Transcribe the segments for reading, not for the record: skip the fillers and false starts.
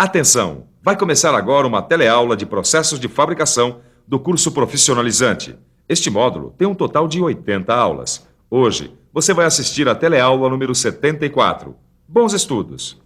Atenção! Vai começar agora uma teleaula de processos de fabricação do curso profissionalizante. Este módulo tem um total de 80 aulas. Hoje, você vai assistir a teleaula número 74. Bons estudos!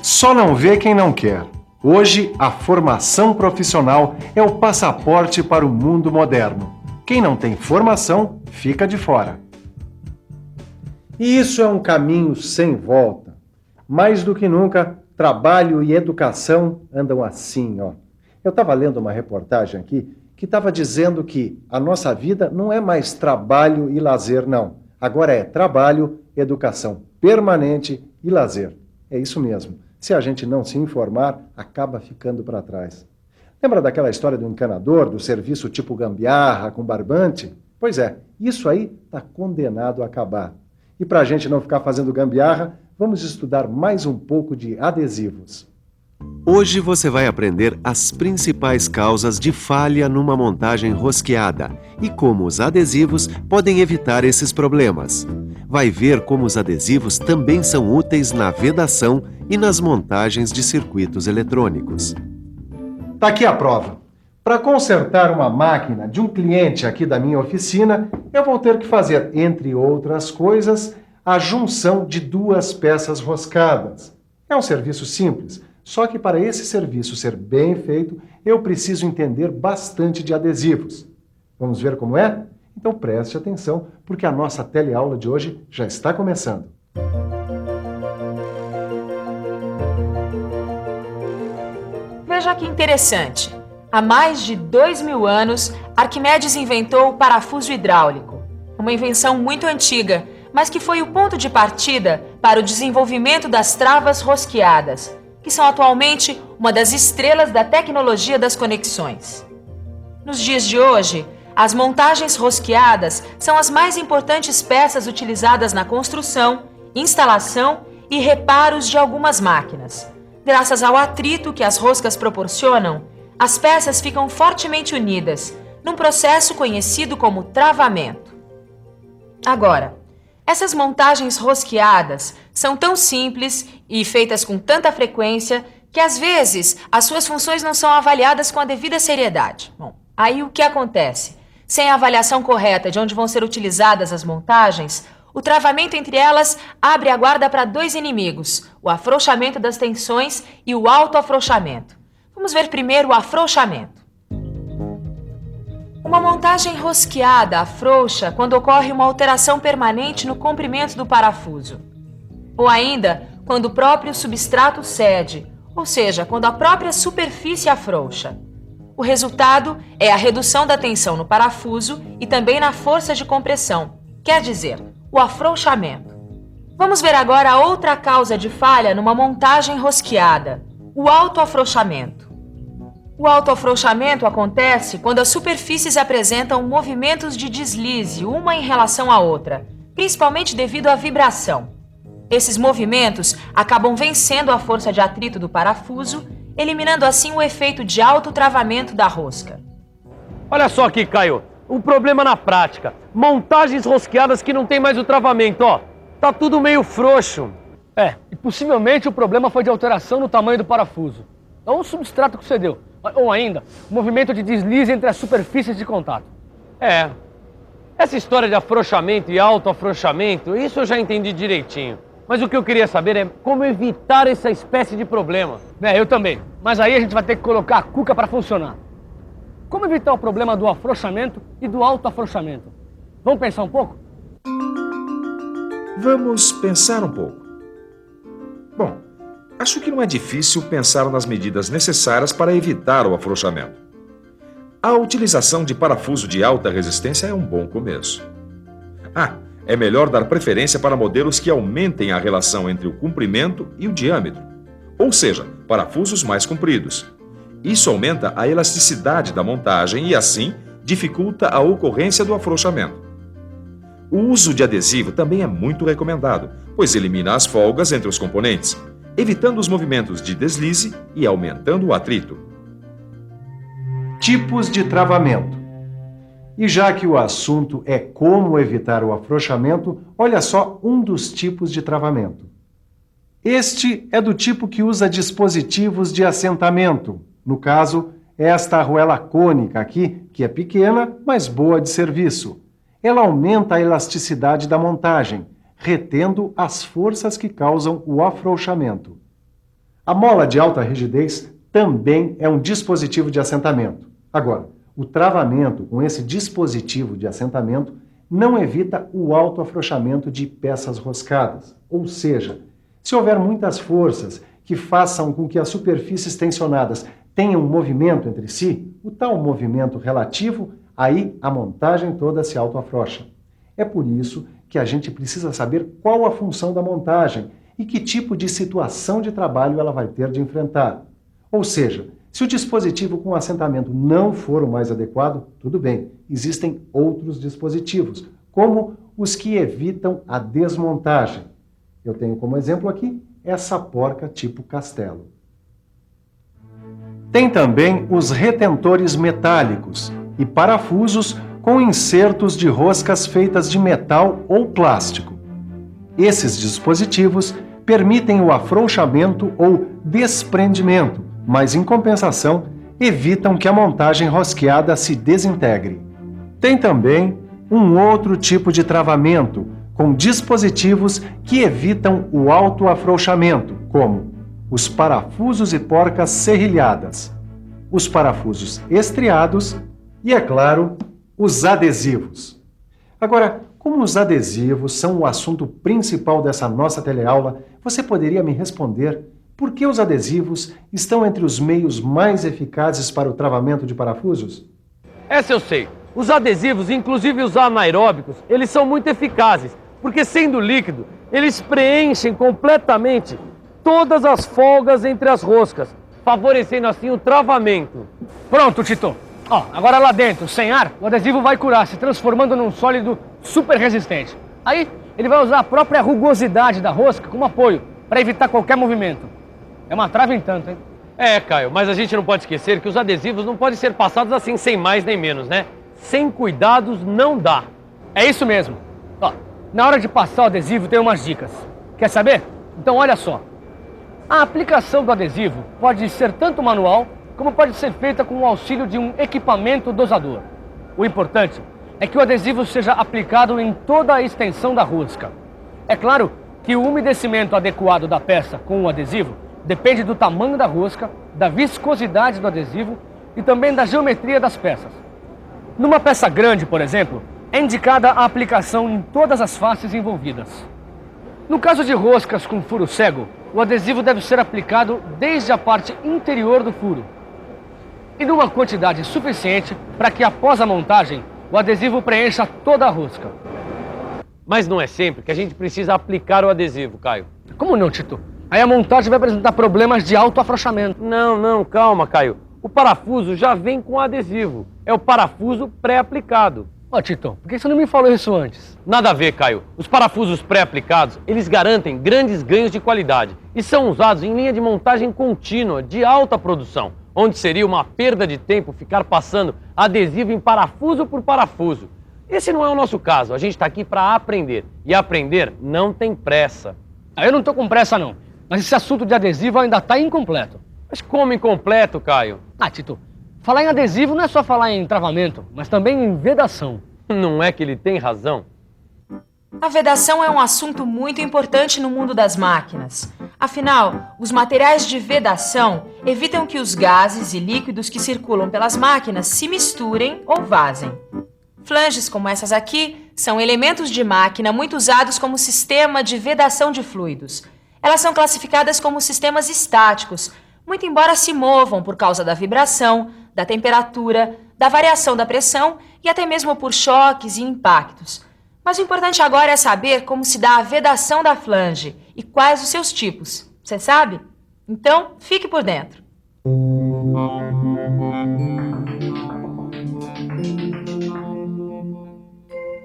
Só não vê quem não quer. Hoje, a formação profissional é o passaporte para o mundo moderno. Quem não tem formação, fica de fora. E isso é um caminho sem volta. Mais do que nunca, trabalho e educação andam assim, ó. Eu estava lendo uma reportagem aqui que estava dizendo que a nossa vida não é mais trabalho e lazer, não. Agora é trabalho, educação permanente e lazer. É isso mesmo. Se a gente não se informar, acaba ficando para trás. Lembra daquela história do encanador, do serviço tipo gambiarra com barbante? Pois é, isso aí está condenado a acabar. E para a gente não ficar fazendo gambiarra, vamos estudar mais um pouco de adesivos. Hoje você vai aprender as principais causas de falha numa montagem rosqueada e como os adesivos podem evitar esses problemas. Vai ver como os adesivos também são úteis na vedação e nas montagens de circuitos eletrônicos. Tá aqui a prova. Para consertar uma máquina de um cliente aqui da minha oficina, eu vou ter que fazer, entre outras coisas, a junção de duas peças roscadas. É um serviço simples, só que para esse serviço ser bem feito, eu preciso entender bastante de adesivos. Vamos ver como é? Então preste atenção, porque a nossa teleaula de hoje já está começando. Veja que interessante. Há mais de 2000 anos, Arquimedes inventou o parafuso hidráulico. Uma invenção muito antiga, mas que foi o ponto de partida para o desenvolvimento das travas rosqueadas, que são atualmente uma das estrelas da tecnologia das conexões. Nos dias de hoje, as montagens rosqueadas são as mais importantes peças utilizadas na construção, instalação e reparos de algumas máquinas. Graças ao atrito que as roscas proporcionam, as peças ficam fortemente unidas, num processo conhecido como travamento. Agora, essas montagens rosqueadas são tão simples e feitas com tanta frequência que, às vezes, as suas funções não são avaliadas com a devida seriedade. Bom, aí o que acontece? Sem a avaliação correta de onde vão ser utilizadas as montagens, o travamento entre elas abre a guarda para dois inimigos, o afrouxamento das tensões e o autoafrouxamento. Vamos ver primeiro o afrouxamento. Uma montagem rosqueada afrouxa quando ocorre uma alteração permanente no comprimento do parafuso. Ou ainda, quando o próprio substrato cede, ou seja, quando a própria superfície afrouxa. O resultado é a redução da tensão no parafuso e também na força de compressão, quer dizer, o afrouxamento. Vamos ver agora a outra causa de falha numa montagem rosqueada, o autoafrouxamento. O autoafrouxamento acontece quando as superfícies apresentam movimentos de deslize uma em relação à outra, principalmente devido à vibração. Esses movimentos acabam vencendo a força de atrito do parafuso, eliminando assim o efeito de autotravamento da rosca. Olha só aqui, Caio. Um problema na prática. Montagens rosqueadas que não tem mais o travamento, ó. Tá tudo meio frouxo. E possivelmente o problema foi de alteração no tamanho do parafuso. Ou o substrato que cedeu. Ou ainda, movimento de deslize entre as superfícies de contato. Essa história de afrouxamento e autoafrouxamento, isso eu já entendi direitinho. Mas o que eu queria saber é como evitar essa espécie de problema. Eu também. Mas aí a gente vai ter que colocar a cuca para funcionar. Como evitar o problema do afrouxamento e do autoafrouxamento? Vamos pensar um pouco? Vamos pensar um pouco. Bom, acho que não é difícil pensar nas medidas necessárias para evitar o afrouxamento. A utilização de parafuso de alta resistência é um bom começo. É melhor dar preferência para modelos que aumentem a relação entre o comprimento e o diâmetro, ou seja, parafusos mais compridos. Isso aumenta a elasticidade da montagem e, assim, dificulta a ocorrência do afrouxamento. O uso de adesivo também é muito recomendado, pois elimina as folgas entre os componentes. evitando os movimentos de deslize e aumentando o atrito. Tipos de travamento. E já que o assunto é como evitar o afrouxamento, olha só um dos tipos de travamento. Este é do tipo que usa dispositivos de assentamento. No caso, esta arruela cônica aqui, que é pequena, mas boa de serviço. Ela aumenta a elasticidade da montagem, retendo as forças que causam o afrouxamento. A mola de alta rigidez também é um dispositivo de assentamento. Agora, o travamento com esse dispositivo de assentamento não evita o autoafrouxamento de peças roscadas. Ou seja, se houver muitas forças que façam com que as superfícies tensionadas tenham um movimento entre si, o tal movimento relativo, aí a montagem toda se autoafrouxa. É por isso que a gente precisa saber qual a função da montagem e que tipo de situação de trabalho ela vai ter de enfrentar. Ou seja, se o dispositivo com assentamento não for o mais adequado, tudo bem, existem outros dispositivos, como os que evitam a desmontagem. Eu tenho como exemplo aqui essa porca tipo castelo. Tem também os retentores metálicos e parafusos com insertos de roscas feitas de metal ou plástico. Esses dispositivos permitem o afrouxamento ou desprendimento, mas, em compensação, evitam que a montagem rosqueada se desintegre. Tem também um outro tipo de travamento, com dispositivos que evitam o autoafrouxamento, como os parafusos e porcas serrilhadas, os parafusos estriados e, é claro, os adesivos. Agora, como os adesivos são o assunto principal dessa nossa teleaula, você poderia me responder por que os adesivos estão entre os meios mais eficazes para o travamento de parafusos? Essa eu sei. Os adesivos, inclusive os anaeróbicos, eles são muito eficazes, porque sendo líquido, eles preenchem completamente todas as folgas entre as roscas, favorecendo assim o travamento. Pronto, Tito. Ó, agora lá dentro, sem ar, o adesivo vai curar, se transformando num sólido super resistente. Aí, ele vai usar a própria rugosidade da rosca como apoio, para evitar qualquer movimento. É uma trava em tanto, hein? É, Caio, mas a gente não pode esquecer que os adesivos não podem ser passados assim, sem mais nem menos, né? Sem cuidados não dá. É isso mesmo. Ó, na hora de passar o adesivo tem umas dicas. Quer saber? Então olha só. A aplicação do adesivo pode ser tanto manual, como pode ser feita com o auxílio de um equipamento dosador. O importante é que o adesivo seja aplicado em toda a extensão da rosca. É claro que o umedecimento adequado da peça com o adesivo depende do tamanho da rosca, da viscosidade do adesivo e também da geometria das peças. Numa peça grande, por exemplo, é indicada a aplicação em todas as faces envolvidas. No caso de roscas com furo cego, o adesivo deve ser aplicado desde a parte interior do furo e numa quantidade suficiente para que, após a montagem, o adesivo preencha toda a rosca. Mas não é sempre que a gente precisa aplicar o adesivo, Caio. Como não, Tito? Aí a montagem vai apresentar problemas de autoafrouxamento. Não, calma, Caio. O parafuso já vem com adesivo. É o parafuso pré-aplicado. Ó, Tito, por que você não me falou isso antes? Nada a ver, Caio. Os parafusos pré-aplicados, eles garantem grandes ganhos de qualidade e são usados em linha de montagem contínua, de alta produção, onde seria uma perda de tempo ficar passando adesivo em parafuso por parafuso. Esse não é o nosso caso. A gente está aqui para aprender. E aprender não tem pressa. Eu não tô com pressa, não. Mas esse assunto de adesivo ainda está incompleto. Mas como incompleto, Caio? Tito, falar em adesivo não é só falar em travamento, mas também em vedação. Não é que ele tem razão? A vedação é um assunto muito importante no mundo das máquinas. Afinal, os materiais de vedação evitam que os gases e líquidos que circulam pelas máquinas se misturem ou vazem. Flanges como essas aqui são elementos de máquina muito usados como sistema de vedação de fluidos. Elas são classificadas como sistemas estáticos, muito embora se movam por causa da vibração, da temperatura, da variação da pressão e até mesmo por choques e impactos. Mas o importante agora é saber como se dá a vedação da flange e quais os seus tipos. Você sabe? Então, fique por dentro.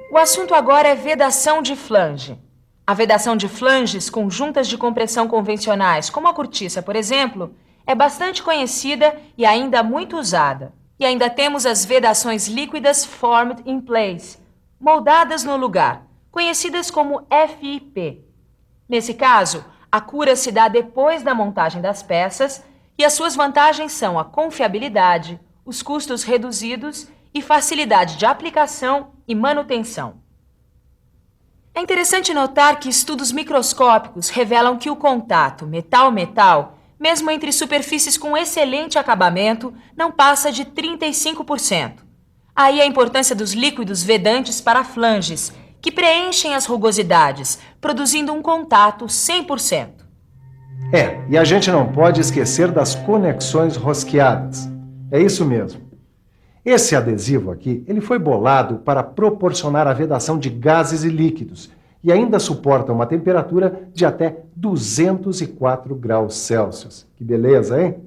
O assunto agora é vedação de flange. A vedação de flanges com juntas de compressão convencionais, como a cortiça, por exemplo, é bastante conhecida e ainda muito usada. E ainda temos as vedações líquidas Formed in Place, moldadas no lugar, conhecidas como FIP. Nesse caso, a cura se dá depois da montagem das peças e as suas vantagens são a confiabilidade, os custos reduzidos e facilidade de aplicação e manutenção. É interessante notar que estudos microscópicos revelam que o contato metal-metal, mesmo entre superfícies com excelente acabamento, não passa de 35%. Aí a importância dos líquidos vedantes para flanges, que preenchem as rugosidades, produzindo um contato 100%. E a gente não pode esquecer das conexões rosqueadas. É isso mesmo. Esse adesivo aqui, ele foi bolado para proporcionar a vedação de gases e líquidos e ainda suporta uma temperatura de até 204 graus Celsius. Que beleza, hein?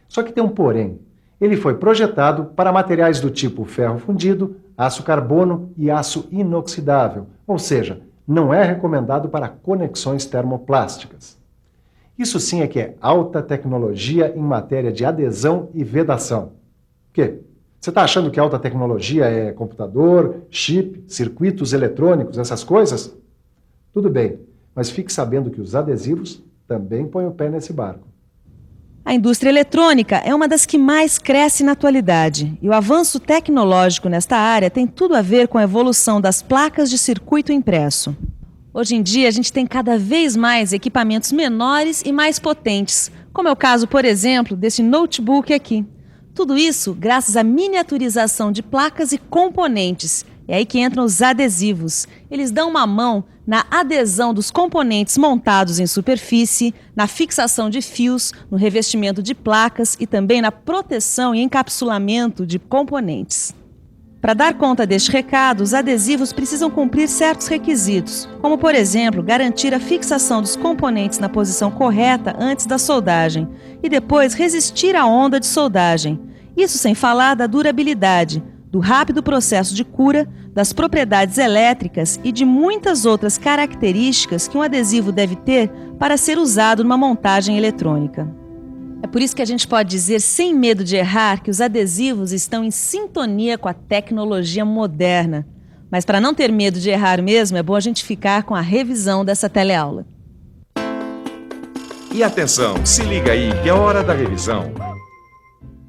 Só que tem um porém. Ele foi projetado para materiais do tipo ferro fundido, aço carbono e aço inoxidável, ou seja, não é recomendado para conexões termoplásticas. Isso sim é que é alta tecnologia em matéria de adesão e vedação. O quê? Você está achando que alta tecnologia é computador, chip, circuitos eletrônicos, essas coisas? Tudo bem, mas fique sabendo que os adesivos também põem o pé nesse barco. A indústria eletrônica é uma das que mais cresce na atualidade e o avanço tecnológico nesta área tem tudo a ver com a evolução das placas de circuito impresso. Hoje em dia, a gente tem cada vez mais equipamentos menores e mais potentes, como é o caso, por exemplo, desse notebook aqui. Tudo isso graças à miniaturização de placas e componentes. É aí que entram os adesivos. Eles dão uma mão na adesão dos componentes montados em superfície, na fixação de fios, no revestimento de placas e também na proteção e encapsulamento de componentes. Para dar conta deste recado, os adesivos precisam cumprir certos requisitos, como, por exemplo, garantir a fixação dos componentes na posição correta antes da soldagem e depois resistir à onda de soldagem. Isso sem falar da durabilidade, do rápido processo de cura, das propriedades elétricas e de muitas outras características que um adesivo deve ter para ser usado numa montagem eletrônica. É por isso que a gente pode dizer sem medo de errar que os adesivos estão em sintonia com a tecnologia moderna. Mas para não ter medo de errar mesmo, é bom a gente ficar com a revisão dessa teleaula. E atenção, se liga aí que é hora da revisão.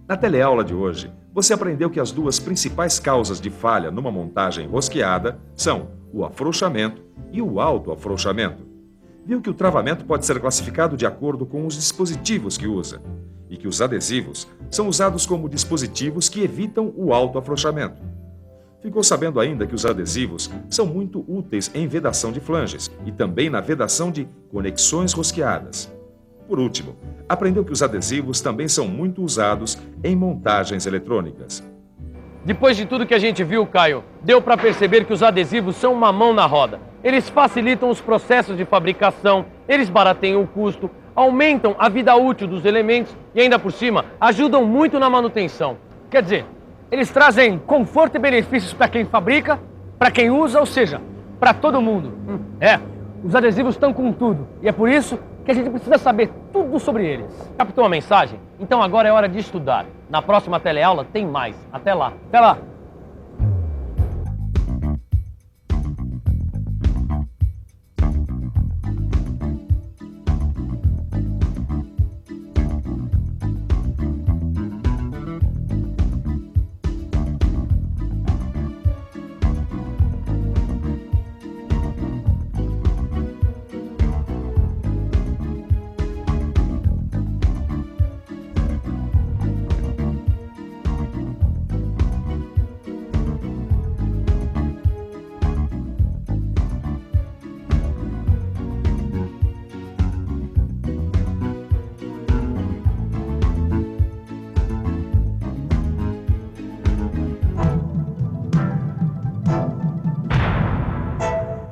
Na teleaula de hoje, você aprendeu que as duas principais causas de falha numa montagem rosqueada são o afrouxamento e o autoafrouxamento. Viu que o travamento pode ser classificado de acordo com os dispositivos que usa e que os adesivos são usados como dispositivos que evitam o autoafrouxamento. Ficou sabendo ainda que os adesivos são muito úteis em vedação de flanges e também na vedação de conexões rosqueadas. Por último, aprendeu que os adesivos também são muito usados em montagens eletrônicas. Depois de tudo que a gente viu, Caio, deu para perceber que os adesivos são uma mão na roda. Eles facilitam os processos de fabricação, eles barateiam o custo, aumentam a vida útil dos elementos e ainda por cima ajudam muito na manutenção. Quer dizer, eles trazem conforto e benefícios para quem fabrica, para quem usa, ou seja, para todo mundo. Os adesivos estão com tudo e é por isso que a gente precisa saber tudo sobre eles. Captou a mensagem? Então agora é hora de estudar. Na próxima teleaula tem mais. Até lá. Até lá.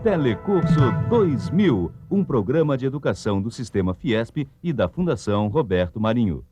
Telecurso 2000, um programa de educação do Sistema Fiesp e da Fundação Roberto Marinho.